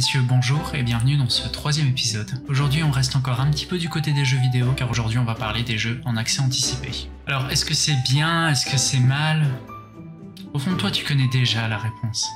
messieurs, bonjour et bienvenue dans ce troisième épisode. Aujourd'hui on reste encore un petit peu du côté des jeux vidéo car aujourd'hui on va parler des jeux en accès anticipé. Alors est-ce que c'est bien? Est-ce que c'est mal? Au fond de toi tu connais déjà la réponse.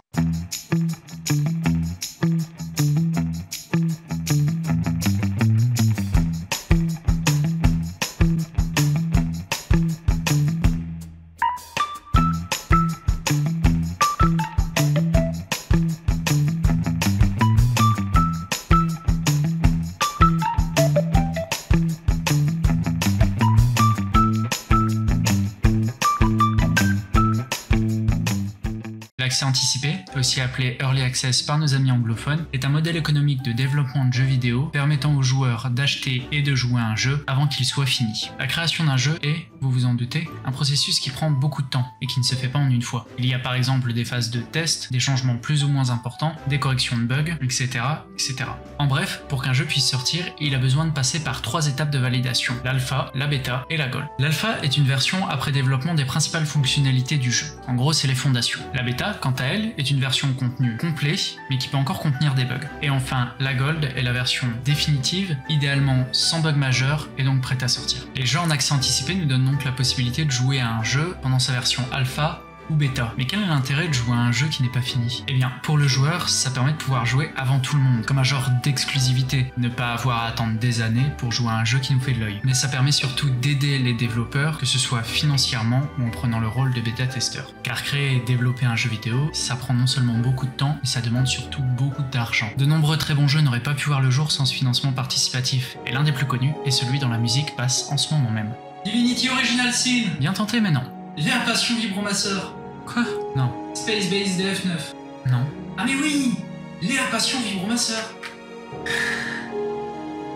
L'accès anticipé, aussi appelé Early Access par nos amis anglophones, est un modèle économique de développement de jeux vidéo permettant aux joueurs d'acheter et de jouer à un jeu avant qu'il soit fini. La création d'un jeu est, vous vous en doutez, un processus qui prend beaucoup de temps et qui ne se fait pas en une fois. Il y a par exemple des phases de test, des changements plus ou moins importants, des corrections de bugs, etc. etc. En bref, pour qu'un jeu puisse sortir, il a besoin de passer par 3 étapes de validation, l'alpha, la bêta et la gold. L'alpha est une version après développement des principales fonctionnalités du jeu. En gros, c'est les fondations. La bêta, quant à elle, est une version contenu complet, mais qui peut encore contenir des bugs. Et enfin, la Gold est la version définitive, idéalement sans bug majeur et donc prête à sortir. Les jeux en accès anticipé nous donnent donc la possibilité de jouer à un jeu pendant sa version alpha ou bêta. Mais quel est l'intérêt de jouer à un jeu qui n'est pas fini? Eh bien, pour le joueur, ça permet de pouvoir jouer avant tout le monde, comme un genre d'exclusivité, ne pas avoir à attendre des années pour jouer à un jeu qui nous fait de l'œil. Mais ça permet surtout d'aider les développeurs, que ce soit financièrement ou en prenant le rôle de bêta-testeur. Car créer et développer un jeu vidéo, ça prend non seulement beaucoup de temps, mais ça demande surtout beaucoup d'argent. De nombreux très bons jeux n'auraient pas pu voir le jour sans ce financement participatif, et l'un des plus connus est celui dont la musique passe en ce moment même. Divinity Original Sin. Bien tenté, mais non. L'air Passion Vibromasseur. Quoi? Non. Space Base DF9. Non. Ah mais oui, l'air Passion Vibromasseur.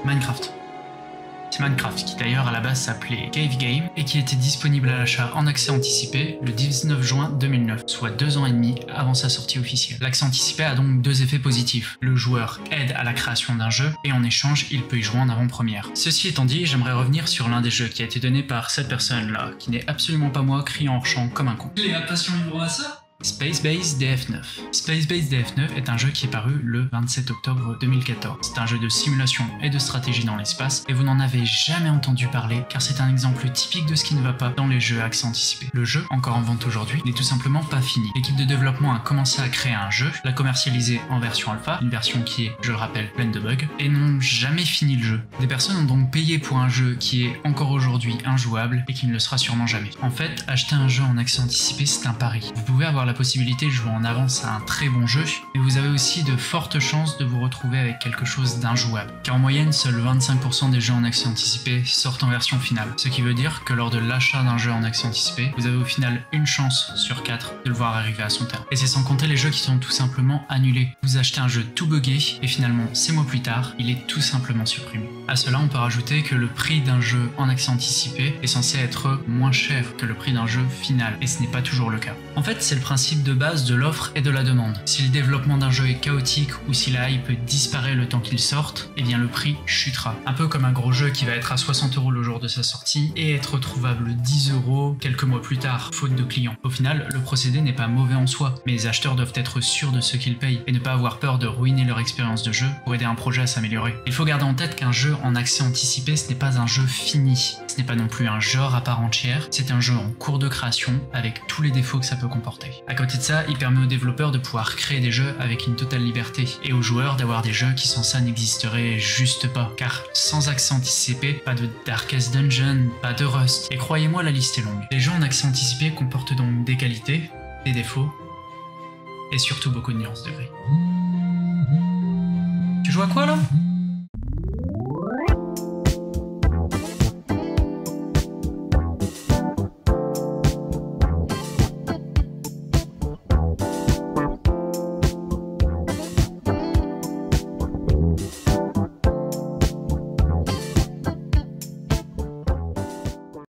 Minecraft. C'est Minecraft qui d'ailleurs à la base s'appelait Cave Game et qui était disponible à l'achat en accès anticipé le 19 juin 2009, soit 2 ans et demi avant sa sortie officielle. L'accès anticipé a donc 2 effets positifs. Le joueur aide à la création d'un jeu et en échange il peut y jouer en avant-première. Ceci étant dit, j'aimerais revenir sur l'un des jeux qui a été donné par cette personne-là, qui n'est absolument pas moi criant hors champ comme un con. L'air Passion Vibromasseur. Space Base DF9. Space Base DF9 est un jeu qui est paru le 27 octobre 2014. C'est un jeu de simulation et de stratégie dans l'espace et vous n'en avez jamais entendu parler car c'est un exemple typique de ce qui ne va pas dans les jeux accès anticipé. Le jeu, encore en vente aujourd'hui, n'est tout simplement pas fini. L'équipe de développement a commencé à créer un jeu, l'a commercialisé en version alpha, une version qui est, je le rappelle, pleine de bugs, et n'ont jamais fini le jeu. Des personnes ont donc payé pour un jeu qui est encore aujourd'hui injouable et qui ne le sera sûrement jamais. En fait, acheter un jeu en accès anticipé, c'est un pari. Vous pouvez avoir la possibilité de jouer en avance à un très bon jeu, mais vous avez aussi de fortes chances de vous retrouver avec quelque chose d'injouable. Car en moyenne, seuls 25% des jeux en accès anticipé sortent en version finale. Ce qui veut dire que lors de l'achat d'un jeu en accès anticipé, vous avez au final une chance sur 4 de le voir arriver à son terme. Et c'est sans compter les jeux qui sont tout simplement annulés. Vous achetez un jeu tout buggé et finalement 6 mois plus tard, il est tout simplement supprimé. À cela, on peut rajouter que le prix d'un jeu en accès anticipé est censé être moins cher que le prix d'un jeu final, et ce n'est pas toujours le cas. En fait, c'est le principe de base de l'offre et de la demande. Si le développement d'un jeu est chaotique ou si la hype disparaît le temps qu'il sorte, eh bien le prix chutera. Un peu comme un gros jeu qui va être à 60 € le jour de sa sortie et être trouvable 10 € quelques mois plus tard, faute de clients. Au final, le procédé n'est pas mauvais en soi, mais les acheteurs doivent être sûrs de ce qu'ils payent et ne pas avoir peur de ruiner leur expérience de jeu pour aider un projet à s'améliorer. Il faut garder en tête qu'un jeu en accès anticipé, ce n'est pas un jeu fini. Ce n'est pas non plus un genre à part entière, c'est un jeu en cours de création avec tous les défauts que ça peut comporter. À côté de ça, il permet aux développeurs de pouvoir créer des jeux avec une totale liberté et aux joueurs d'avoir des jeux qui sans ça n'existeraient juste pas. Car sans accès anticipé, pas de Darkest Dungeon, pas de Rust, et croyez-moi la liste est longue. Les jeux en accès anticipé comportent donc des qualités, des défauts et surtout beaucoup de nuances de gris. Tu joues à quoi là ?